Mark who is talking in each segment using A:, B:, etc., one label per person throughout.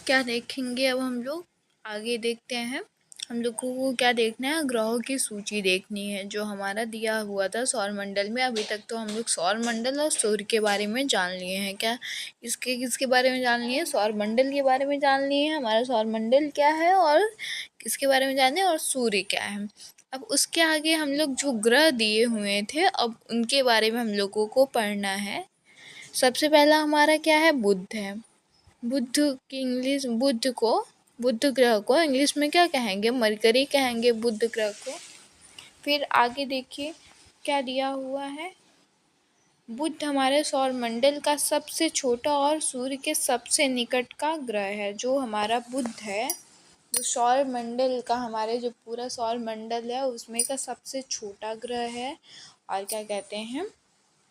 A: क्या देखेंगे अब हम लोग आगे देखते हैं। हम लोगों को क्या देखना है, ग्रहों की सूची देखनी है जो हमारा दिया हुआ था सौरमंडल में। अभी तक तो हम लोग सौरमंडल और सूर्य के बारे में जान लिए हैं। क्या इसके किसके बारे में जान लिए? सौरमंडल के बारे में जान लिए हैं, हमारा सौरमंडल क्या है और किसके बारे में जाने, और सूर्य क्या है। अब उसके आगे हम लोग जो ग्रह दिए हुए थे अब उनके बारे में हम लोगों को पढ़ना है। सबसे पहला हमारा क्या है, बुध है। बुध की इंग्लिश, बुध ग्रह को इंग्लिश में क्या कहेंगे, मरकरी कहेंगे बुध ग्रह को। फिर आगे देखिए क्या दिया हुआ है। बुध हमारे सौरमंडल का सबसे छोटा और सूर्य के सबसे निकट का ग्रह है। जो हमारा बुध है जो सौरमंडल का, हमारे जो पूरा सौरमंडल है उसमें का सबसे छोटा ग्रह है। और क्या कहते हैं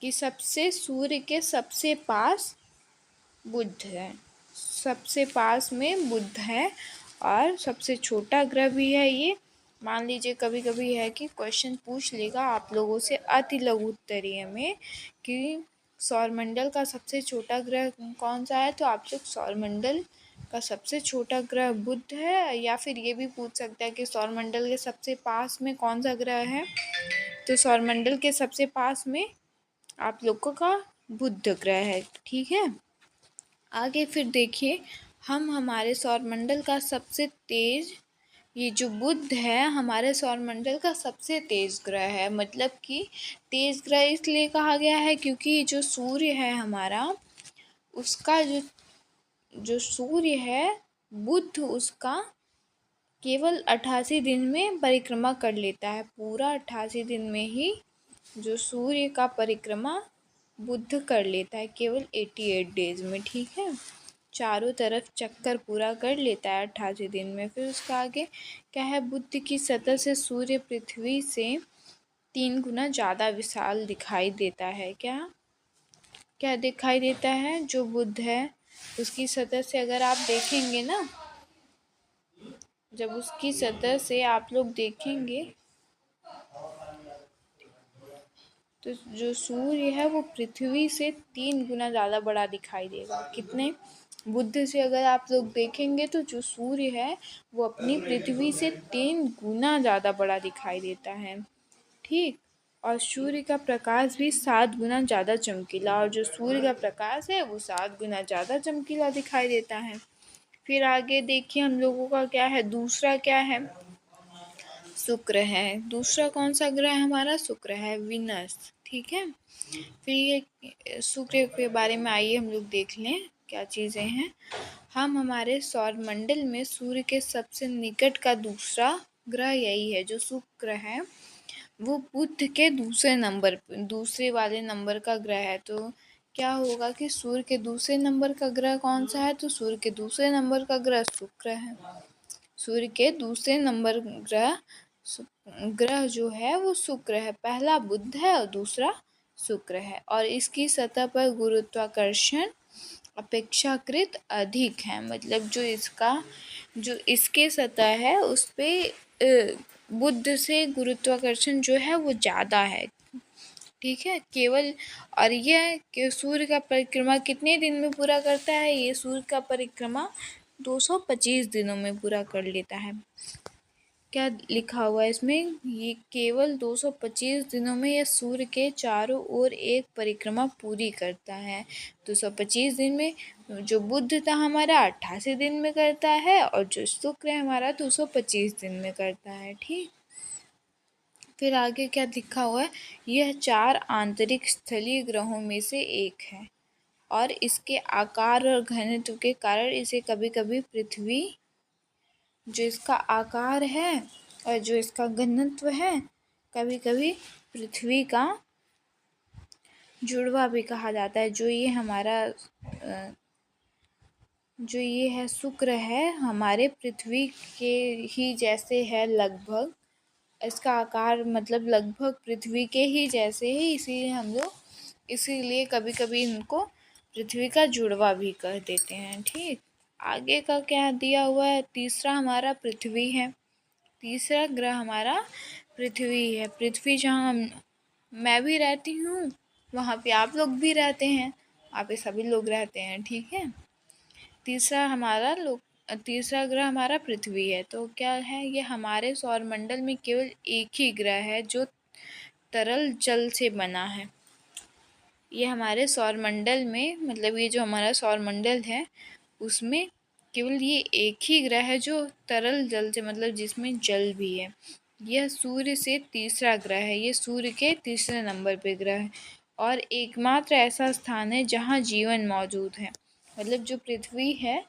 A: कि सबसे सूर्य के सबसे पास बुध है, सबसे पास में बुध है और सबसे छोटा ग्रह भी है ये। मान लीजिए कभी कभी है कि क्वेश्चन पूछ लेगा आप लोगों से अति लघु उत्तरीय में कि सौरमंडल का सबसे छोटा ग्रह कौन सा है, तो आप लोग सौरमंडल का सबसे छोटा ग्रह बुध है। या फिर ये भी पूछ सकता है कि सौरमंडल के सबसे पास में कौन सा ग्रह है, तो सौरमंडल के सबसे पास में आप लोगों का बुध ग्रह है। ठीक है, आगे फिर देखिए हम हमारे सौरमंडल का सबसे तेज, ये जो बुध है हमारे सौरमंडल का सबसे तेज ग्रह है। मतलब कि तेज ग्रह इसलिए कहा गया है क्योंकि जो सूर्य है हमारा, उसका जो सूर्य है बुध उसका केवल 88 दिन में परिक्रमा कर लेता है। पूरा 88 दिन में ही जो सूर्य का परिक्रमा बुध कर लेता है, केवल 88 डेज में। ठीक है, चारों तरफ चक्कर पूरा कर लेता है 88 दिन में। फिर उसका आगे क्या है, बुध की सतह से सूर्य पृथ्वी से 3 गुना ज़्यादा विशाल दिखाई देता है। क्या क्या दिखाई देता है, जो बुध है उसकी सतह से अगर आप देखेंगे ना, जब उसकी सतह से आप लोग देखेंगे तो जो सूर्य है वो पृथ्वी से 3 गुना ज़्यादा बड़ा दिखाई देगा। कितने? बुध से अगर आप लोग देखेंगे तो जो सूर्य है वो अपनी पृथ्वी से 3 गुना ज़्यादा बड़ा दिखाई देता है। ठीक, और सूर्य का प्रकाश भी 7 गुना ज़्यादा चमकीला, और जो सूर्य का प्रकाश है वो 7 गुना ज़्यादा चमकीला दिखाई देता है। फिर आगे देखिए हम लोगों का क्या है, दूसरा क्या है, शुक्र है। दूसरा कौन सा ग्रह है हमारा, शुक्र है, विनस। ठीक है, फिर ये शुक्र के बारे में आइए हम लोग देख लें क्या चीज़ें हैं। हम हमारे सौरमंडल में सूर्य के सबसे निकट का दूसरा ग्रह यही है। जो शुक्र है वो बुध के दूसरे वाले नंबर का ग्रह है। तो क्या होगा कि सूर्य के दूसरे नंबर का ग्रह कौन सा है, तो सूर्य के दूसरे नंबर का ग्रह शुक्र है। सूर्य के दूसरे नंबर ग्रह जो है वो शुक्र है। पहला बुध है और दूसरा शुक्र है, और इसकी सतह पर गुरुत्वाकर्षण अपेक्षाकृत अधिक है। मतलब जो इसके सतह है उस पे बुध से गुरुत्वाकर्षण जो है वो ज़्यादा है। ठीक है, केवल, और यह कि सूर्य का परिक्रमा कितने दिन में पूरा करता है, ये सूर्य का परिक्रमा 225 दिनों में पूरा कर लेता है। क्या लिखा हुआ है इसमें, ये केवल 225 दिनों में यह सूर्य के चारों ओर एक परिक्रमा पूरी करता है। 225 दिन में जो बुध था हमारा 88 दिन में करता है, और जो शुक्र है हमारा 225 दिन में करता है। ठीक, फिर आगे क्या लिखा हुआ है, यह 4 आंतरिक स्थलीय ग्रहों में से एक है और इसके आकार और घनत्व के कारण इसे कभी कभी पृथ्वी, जो इसका आकार है और जो इसका घनत्व है, कभी कभी पृथ्वी का जुड़वा भी कहा जाता है। जो ये है शुक्र है हमारे पृथ्वी के ही जैसे है लगभग, इसका आकार मतलब लगभग पृथ्वी के ही जैसे ही, इसीलिए कभी कभी इनको पृथ्वी का जुड़वा भी कह देते हैं। ठीक, आगे का क्या दिया हुआ है, तीसरा हमारा पृथ्वी है। तीसरा ग्रह हमारा पृथ्वी है। पृथ्वी जहाँ मैं भी रहती हूँ वहाँ पे आप लोग भी रहते हैं, वहाँ पे सभी लोग रहते हैं। ठीक है, तीसरा ग्रह हमारा पृथ्वी है। तो क्या है, ये हमारे सौरमंडल में केवल एक ही ग्रह है जो तरल जल से बना है। ये हमारे सौरमंडल में, मतलब ये जो हमारा सौरमंडल है उसमें केवल ये एक ही ग्रह है जो तरल जल से, मतलब जिसमें जल भी है। यह सूर्य से तीसरा ग्रह है, ये सूर्य के तीसरे नंबर पे ग्रह है और एकमात्र ऐसा स्थान है जहाँ जीवन मौजूद है। मतलब जो पृथ्वी है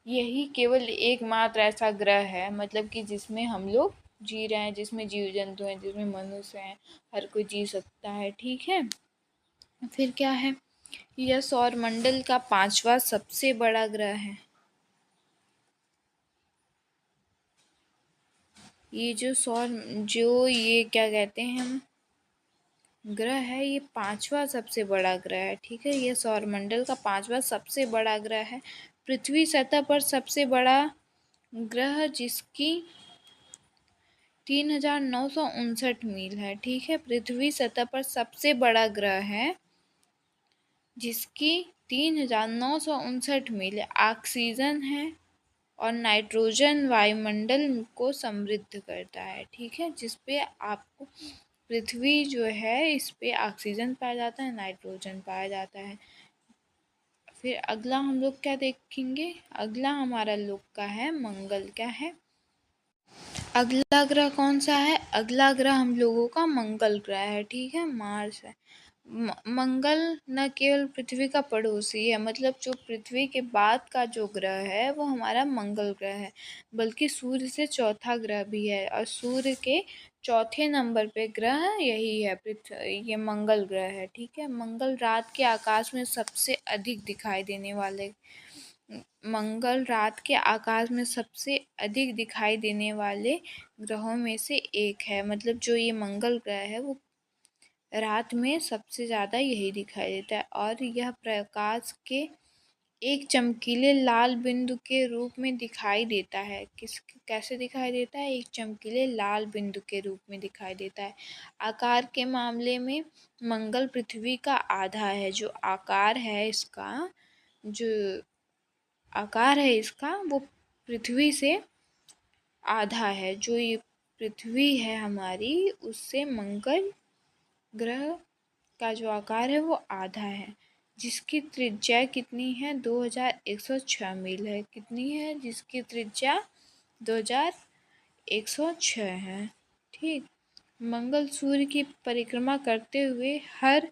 A: यही केवल एकमात्र ऐसा ग्रह है, मतलब कि जिसमें हम लोग जी रहे हैं, जिसमें जीव जंतु हैं, जिसमें मनुष्य हैं, हर कोई जी सकता है। ठीक है, फिर क्या है, यह सौरमंडल का पांचवा सबसे बड़ा ग्रह है। ये जो ये क्या कहते हैं हम, ग्रह है, ये पांचवा सबसे बड़ा ग्रह है। ठीक है, ये सौरमंडल का पांचवा सबसे बड़ा ग्रह है। पृथ्वी सतह पर सबसे बड़ा ग्रह जिसकी 3,959 मील है। ठीक है, पृथ्वी सतह पर सबसे बड़ा ग्रह है जिसकी 3,959 मील है। ऑक्सीजन है और नाइट्रोजन वायुमंडल को समृद्ध करता है। ठीक है, जिसपे आपको पृथ्वी जो है इस पे ऑक्सीजन पाया जाता है, नाइट्रोजन पाया जाता है। फिर अगला हम लोग क्या देखेंगे, अगला हमारा लोग का है मंगल। क्या है, अगला ग्रह कौन सा है, अगला ग्रह हम लोगों का मंगल ग्रह है। ठीक है, मार्स है। मंगल न केवल पृथ्वी का पड़ोसी है, मतलब जो पृथ्वी के बाद का जो ग्रह है वो हमारा मंगल ग्रह है, बल्कि सूर्य से चौथा ग्रह भी है और सूर्य के चौथे नंबर पे ग्रह यही है, पृथ्वी, ये मंगल ग्रह है। ठीक है, मंगल रात के आकाश में सबसे अधिक दिखाई देने वाले मंगल रात के आकाश में सबसे अधिक दिखाई देने वाले ग्रहों में से एक है। मतलब जो ये मंगल ग्रह है वो रात में सबसे ज़्यादा यही दिखाई देता है और यह प्रकाश के एक चमकीले लाल बिंदु के रूप में दिखाई देता है। कैसे दिखाई देता है, एक चमकीले लाल बिंदु के रूप में दिखाई देता है। आकार के मामले में मंगल पृथ्वी का आधा है। जो आकार है इसका वो पृथ्वी से आधा है। जो ये पृथ्वी है हमारी उससे मंगल ग्रह का जो आकार है वो आधा है, जिसकी त्रिज्या कितनी है, 2106 मील है। कितनी है, जिसकी त्रिज्या 2106 है। ठीक, मंगल सूर्य की परिक्रमा करते हुए हर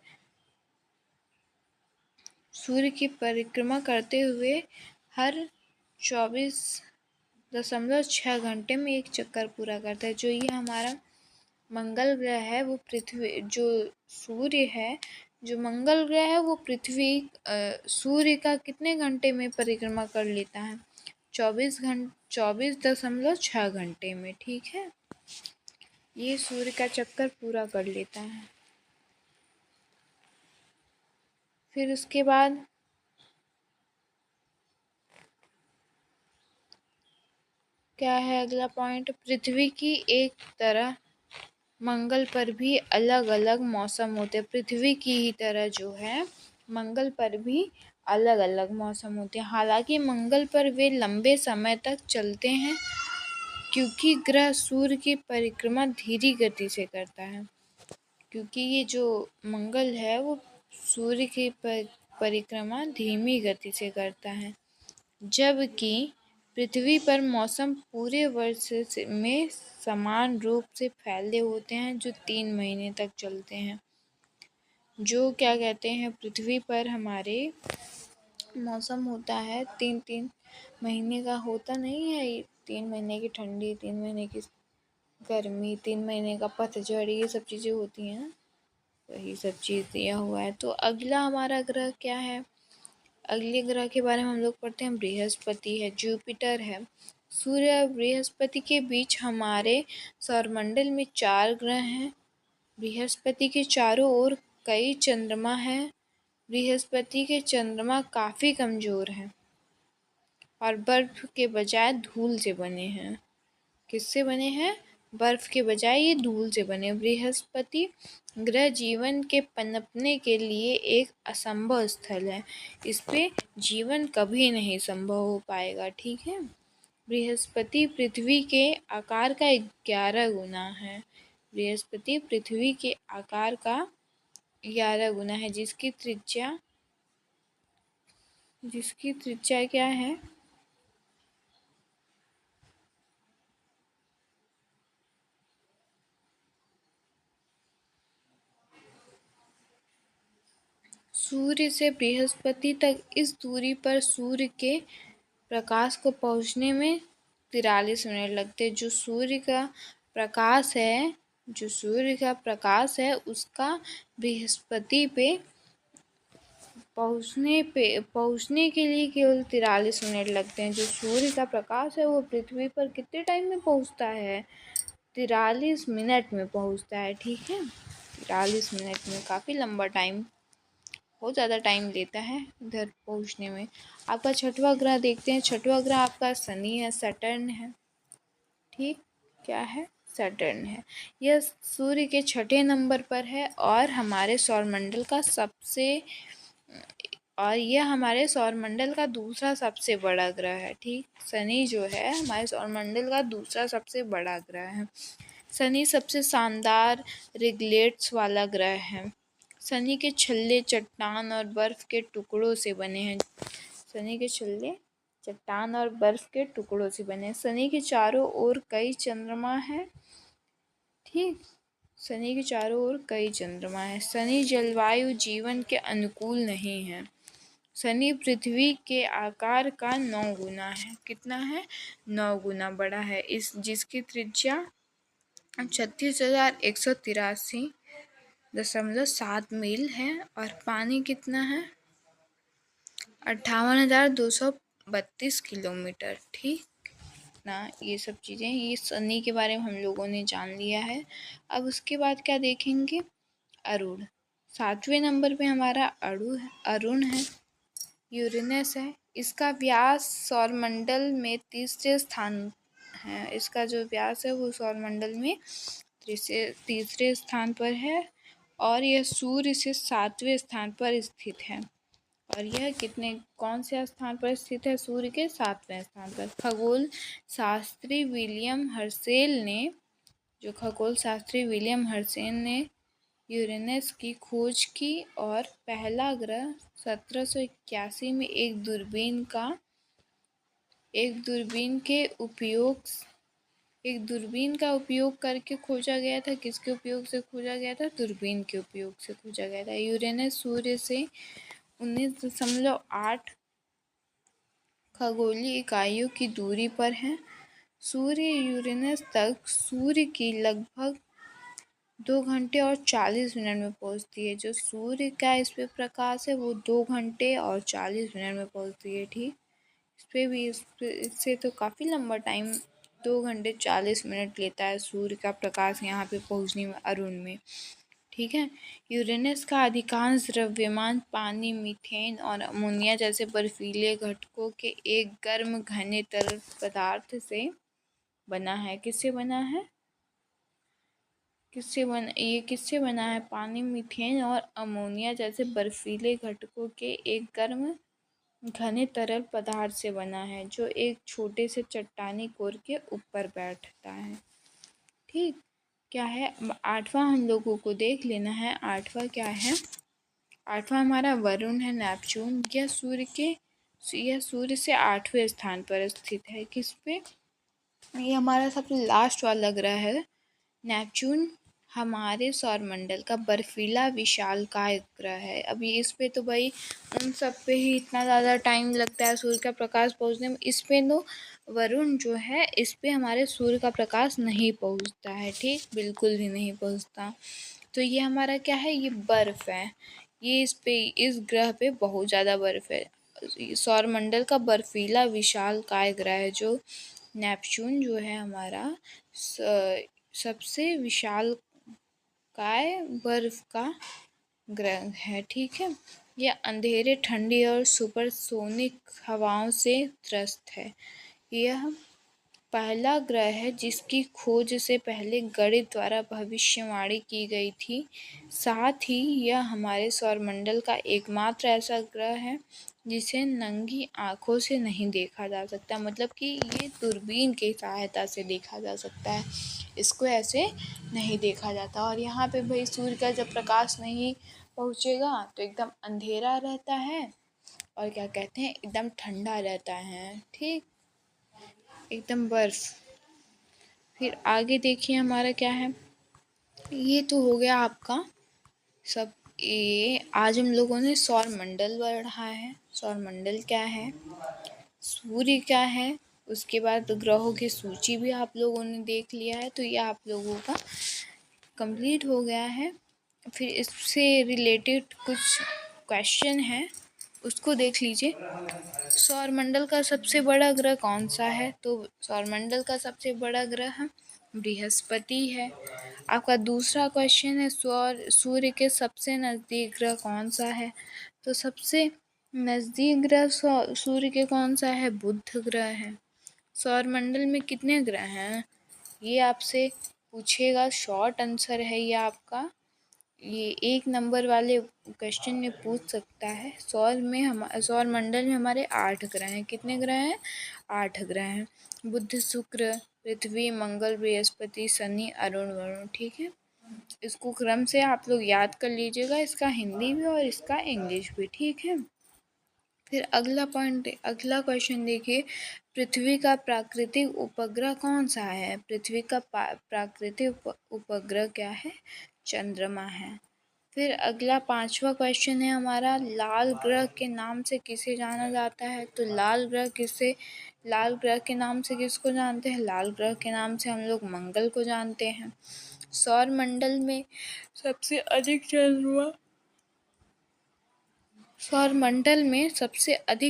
A: 24.6 घंटे में एक चक्कर पूरा करता है। जो ये हमारा मंगल ग्रह है वो पृथ्वी, जो सूर्य है, जो मंगल ग्रह है वो पृथ्वी सूर्य का कितने घंटे में परिक्रमा कर लेता है, 24.6 में। ठीक है, ये सूर्य का चक्कर पूरा कर लेता है। फिर उसके बाद क्या है अगला पॉइंट, पृथ्वी की एक तरह मंगल पर भी अलग अलग मौसम होते हैं। पृथ्वी की ही तरह जो है मंगल पर भी अलग अलग मौसम होते हैं। हालांकि मंगल पर वे लंबे समय तक चलते हैं क्योंकि ग्रह सूर्य की परिक्रमा धीमी गति से करता है। क्योंकि ये जो मंगल है वो सूर्य की परिक्रमा धीमी गति से करता है, जबकि पृथ्वी पर मौसम पूरे वर्ष में समान रूप से फैले होते हैं जो 3 महीने तक चलते हैं। जो क्या कहते हैं, पृथ्वी पर हमारे मौसम होता है 3-3 महीने का, होता नहीं है, 3 महीने की ठंडी, 3 महीने की गर्मी, 3 महीने का पतझड़, ये सब चीज़ें होती हैं। वही सब चीज़ दिया हुआ है। तो अगला हमारा ग्रह क्या है, अगले ग्रह के बारे में हम लोग पढ़ते हैं, बृहस्पति है, जुपिटर है। सूर्य और बृहस्पति के बीच हमारे सौरमंडल में 4 ग्रह हैं। बृहस्पति के चारों ओर कई चंद्रमा हैं। बृहस्पति के चंद्रमा काफ़ी कमज़ोर हैं और बर्फ के बजाय धूल से बने हैं। किससे बने हैं, बर्फ के बजाय ये धूल से बने। बृहस्पति ग्रह जीवन के पनपने के लिए एक असंभव स्थल है। इस पे जीवन कभी नहीं संभव हो पाएगा। ठीक है। बृहस्पति पृथ्वी के आकार का 11 गुना है। बृहस्पति पृथ्वी के आकार का 11 गुना है, जिसकी त्रिज्या क्या है? सूर्य से बृहस्पति तक इस दूरी पर सूर्य के प्रकाश को पहुंचने में 43 मिनट लगते। जो सूर्य का प्रकाश है उसका बृहस्पति पे पहुंचने के लिए केवल 43 मिनट लगते हैं। जो सूर्य का प्रकाश है वो पृथ्वी पर कितने टाइम में पहुंचता है? 43 मिनट में पहुंचता है। ठीक है। 43 मिनट में, काफ़ी लंबा टाइम, बहुत ज़्यादा टाइम लेता है इधर पहुंचने में। आपका छठवां ग्रह देखते हैं। छठवां ग्रह आपका शनि है, सैटर्न है। ठीक, क्या है? सैटर्न है। यह सूर्य के छठे नंबर पर है और यह हमारे सौरमंडल का दूसरा सबसे बड़ा ग्रह है। ठीक, शनि जो है हमारे सौरमंडल का दूसरा सबसे बड़ा ग्रह है। शनि सबसे शानदार रिगलेट्स वाला ग्रह है। शनि के छल्ले चट्टान और बर्फ के टुकड़ों से बने हैं। शनि के छल्ले चट्टान और बर्फ के टुकड़ों से बने हैं। शनि के चारों ओर कई चंद्रमा हैं। ठीक, शनि के चारों ओर कई चंद्रमा है। शनि जलवायु जीवन के अनुकूल नहीं है। शनि पृथ्वी के आकार का 9 गुना है। कितना है? 9 गुना बड़ा है। जिसकी त्रिज्या 36,183.7 मील है और पानी कितना है? 58,232 किलोमीटर। ठीक ना, ये सब चीज़ें, ये शनि के बारे में हम लोगों ने जान लिया है। अब उसके बाद क्या देखेंगे? अरुण। 7वें नंबर पे हमारा अरुण है, यूरेनस है। इसका व्यास सौरमंडल में तीसरे स्थान है। इसका जो व्यास है वो सौरमंडल में तीसरे स्थान पर है और यह सूर्य से 7वें स्थान पर स्थित है। और यह कौन से स्थान पर स्थित है? सूर्य के 7वें स्थान पर। खगोल शास्त्री विलियम हर्शेल ने यूरेनस की खोज की और पहला ग्रह 1781 में एक दूरबीन का उपयोग करके खोजा गया था। किसके उपयोग से खोजा गया था? दूरबीन के उपयोग से खोजा गया था। यूरेनस सूर्य से 19.8 खगोलीय इकाइयों की दूरी पर है। सूर्य यूरेनस तक सूर्य की लगभग 2 घंटे और 40 मिनट में पहुंचती है। जो सूर्य का इस पे प्रकाश है वो 2 घंटे और 40 मिनट में पहुंचती है। ठीक, इससे तो काफ़ी लंबा टाइम, 2 घंटे 40 मिनट लेता है सूर्य का प्रकाश यहाँ पे पहुंचने में, अरुण में। ठीक है। यूरेनस का अधिकांश द्रव्यमान पानी, मीथेन और अमोनिया जैसे बर्फीले घटकों के एक गर्म घने तरल पदार्थ से बना है। किससे बना है? किससे बना है? पानी, मीथेन और अमोनिया जैसे बर्फीले घटकों के एक गर्म घने तरल पदार्थ से बना है जो एक छोटे से चट्टानी कोर के ऊपर बैठता है। ठीक, क्या है? 8वां हम लोगों को देख लेना है। 8वां क्या है? 8वां हमारा वरुण है, नेपच्यून। यह सूर्य से 8वें स्थान पर स्थित है। किस पे? ये हमारा सबसे लास्ट वाला ग्रह है। नेपच्यून हमारे सौरमंडल का बर्फीला विशालकाय ग्रह है। अभी इस पे तो भाई उन सब पे ही इतना ज़्यादा टाइम लगता है सूर्य का प्रकाश पहुंचने में। इस पे तो वरुण जो है, इस पे हमारे सूर्य का प्रकाश नहीं पहुंचता है। ठीक, बिल्कुल भी नहीं पहुंचता। तो ये हमारा क्या है? ये बर्फ है। ये इस ग्रह पे बहुत ज़्यादा बर्फ है। सौरमंडल का बर्फीला विशालकाय ग्रह है जो नेपच्यून जो है हमारा सबसे विशाल काय बर्फ का ग्रह है। ठीक है। यह अंधेरे, ठंडी और सुपरसोनिक हवाओं से त्रस्त है। यह पहला ग्रह है जिसकी खोज से पहले गणित द्वारा भविष्यवाणी की गई थी। साथ ही यह हमारे सौरमंडल का एकमात्र ऐसा ग्रह है जिसे नंगी आँखों से नहीं देखा जा सकता, मतलब कि ये दूरबीन की सहायता से देखा जा सकता है, इसको ऐसे नहीं देखा जाता। और यहाँ पे भाई सूर्य का जब प्रकाश नहीं पहुँचेगा तो एकदम अंधेरा रहता है और क्या कहते हैं, एकदम ठंडा रहता है, ठीक, एकदम बर्फ। फिर आगे देखिए हमारा क्या है, ये तो हो गया आपका सब। ये आज हम लोगों ने सौर मंडल पढ़ा है, सौर मंडल क्या है, सूर्य क्या है, उसके बाद ग्रहों की सूची भी आप लोगों ने देख लिया है, तो ये आप लोगों का कंप्लीट हो गया है। फिर इससे रिलेटेड कुछ क्वेश्चन है, उसको देख लीजिए। सौरमंडल का सबसे बड़ा ग्रह कौन सा है? तो सौरमंडल का सबसे बड़ा ग्रह बृहस्पति है। आपका दूसरा क्वेश्चन है सूर्य के सबसे नज़दीक ग्रह कौन सा है? तो सबसे नज़दीक ग्रह सूर्य के कौन सा है? बुध ग्रह है। सौरमंडल में कितने ग्रह हैं? ये आपसे पूछेगा, शॉर्ट आंसर है ये आपका, ये 1 नंबर वाले क्वेश्चन में पूछ सकता है। सौरमंडल में हमारे 8 ग्रह हैं। कितने ग्रह हैं? 8 ग्रह हैं। बुध, शुक्र, पृथ्वी, मंगल, बृहस्पति, शनि, अरुण, वरुण, ठीक है। इसको क्रम से आप लोग याद कर लीजिएगा, इसका हिंदी भी और इसका इंग्लिश भी, ठीक है। फिर अगला क्वेश्चन देखिए, पृथ्वी का प्राकृतिक उपग्रह कौन सा है? पृथ्वी का प्राकृतिक उपग्रह क्या है? चंद्रमा है। फिर अगला 5वां क्वेश्चन है हमारा, लाल ग्रह के नाम से किसे जाना जाता है? तो लाल ग्रह के नाम से किसको जानते हैं? लाल ग्रह के नाम से हम लोग मंगल को जानते हैं। सौरमंडल में सबसे अधिक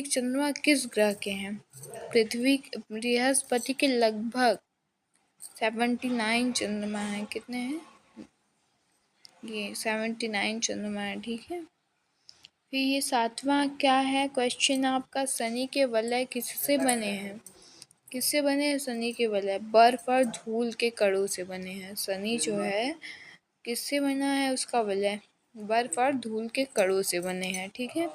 A: चंद्रमा किस ग्रह के हैं? बृहस्पति के लगभग 79 चंद्रमा हैं। कितने हैं? ये 79 चंद्रमा है, ठीक है। फिर ये 7वां क्या है क्वेश्चन आपका, शनि के वलय किससे बने हैं? किससे बने हैं शनि के वलय? बर्फ और धूल के कणों से बने हैं। शनि जो है किससे बना है उसका वलय? बर्फ और धूल के कणों से बने हैं, ठीक है।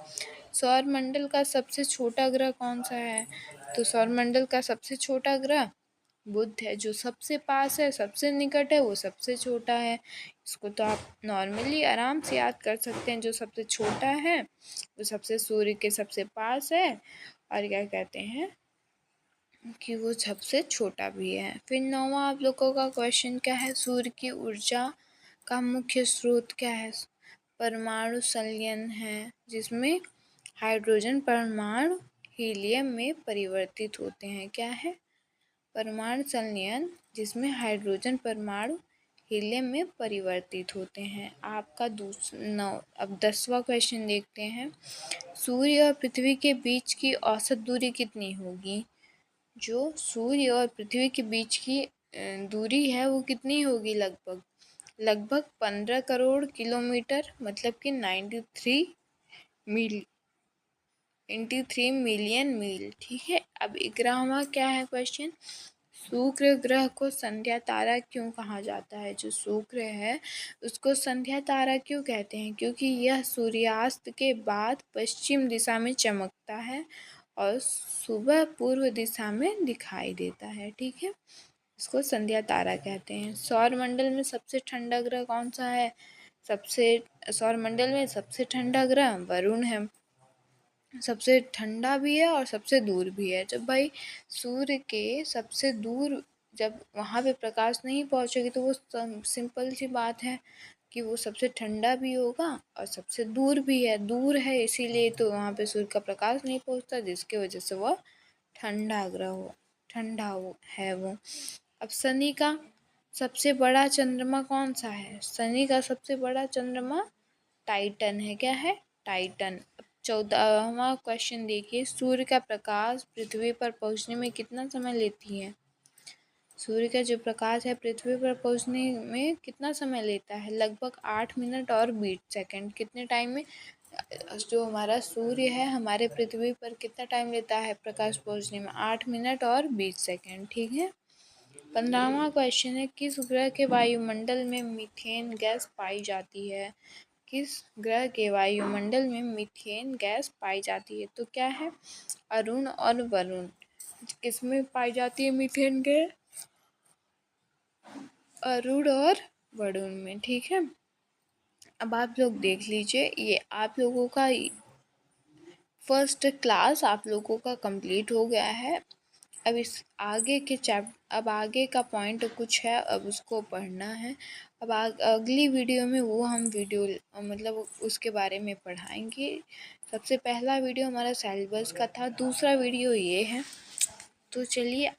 A: सौरमंडल का सबसे छोटा ग्रह कौन सा है? तो सौरमंडल का सबसे छोटा ग्रह बुध है। जो सबसे पास है, सबसे निकट है, वो सबसे छोटा है। इसको तो आप नॉर्मली आराम से याद कर सकते हैं। जो सबसे छोटा है वो सूर्य के सबसे पास है, और क्या कहते हैं कि वो सबसे छोटा भी है। फिर 9वां आप लोगों का क्वेश्चन क्या है, सूर्य की ऊर्जा का मुख्य स्रोत क्या है? परमाणु संलयन है, जिसमें हाइड्रोजन परमाणु हीलियम में परिवर्तित होते हैं। क्या है? परमाणु संलयन, जिसमें हाइड्रोजन परमाणु हीलियम में परिवर्तित होते हैं। आपका अब 10वां क्वेश्चन देखते हैं, सूर्य और पृथ्वी के बीच की औसत दूरी कितनी होगी? जो सूर्य और पृथ्वी के बीच की दूरी है वो कितनी होगी? लगभग 15 करोड़ किलोमीटर, मतलब कि 93 मिलियन मील, ठीक है। अब 11वां क्या है क्वेश्चन, शुक्र ग्रह को संध्या तारा क्यों कहा जाता है? जो शुक्र है उसको संध्या तारा क्यों कहते हैं? क्योंकि यह सूर्यास्त के बाद पश्चिम दिशा में चमकता है और सुबह पूर्व दिशा में दिखाई देता है, ठीक है। इसको संध्या तारा कहते हैं। सौरमंडल में सबसे ठंडा ग्रह कौन सा है? सौरमंडल में सबसे ठंडा ग्रह वरुण है। सबसे ठंडा भी है और सबसे दूर भी है। जब भाई सूर्य के सबसे दूर, जब वहाँ पे प्रकाश नहीं पहुँचेगी तो वो सिंपल सी बात है कि वो सबसे ठंडा भी होगा और सबसे दूर भी है। दूर है इसीलिए तो वहाँ पे सूर्य का प्रकाश नहीं पहुँचता, जिसके वजह से वह ठंडा है वो। अब शनि का सबसे बड़ा चंद्रमा कौन सा है? शनि का सबसे बड़ा चंद्रमा टाइटन है। क्या है? टाइटन। 14वां क्वेश्चन देखिए, सूर्य का प्रकाश पृथ्वी पर पहुंचने में कितना समय लेती है? सूर्य का जो प्रकाश है पृथ्वी पर पहुंचने में कितना समय लेता है? लगभग 8 मिनट और 20 सेकंड। कितने टाइम में? जो हमारा सूर्य है हमारे पृथ्वी पर कितना टाइम लेता है प्रकाश पहुंचने में? 8 मिनट और 20 सेकंड, ठीक है। 15वां क्वेश्चन है, किस ग्रह के वायुमंडल में मीथेन गैस पाई जाती है? किस ग्रह के वायुमंडल में मीथेन गैस पाई जाती है? तो क्या है? अरुण और वरुण। किसमें पाई जाती है मीथेन गैस? अरुण और वरुण में, ठीक है। अब आप लोग देख लीजिए, ये आप लोगों का फर्स्ट क्लास आप लोगों का कंप्लीट हो गया है। अब इस आगे के अब आगे का पॉइंट कुछ है, अब उसको पढ़ना है। अब अगली वीडियो में वो हम वीडियो मतलब उसके बारे में पढ़ाएंगे। सबसे पहला वीडियो हमारा सिलेबस का था, दूसरा वीडियो ये है। तो चलिए,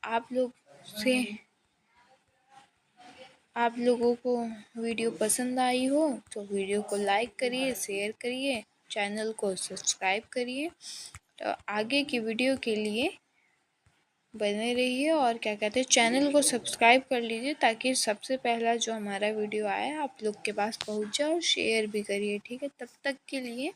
A: आप लोगों को वीडियो पसंद आई हो तो वीडियो को लाइक करिए, शेयर करिए, चैनल को सब्सक्राइब करिए। तो आगे की वीडियो के लिए बने रहिए, और क्या कहते हैं, चैनल को सब्सक्राइब कर लीजिए ताकि सबसे पहला जो हमारा वीडियो आया आप लोग के पास पहुंच जाए, और शेयर भी करिए, ठीक है। तब तक के लिए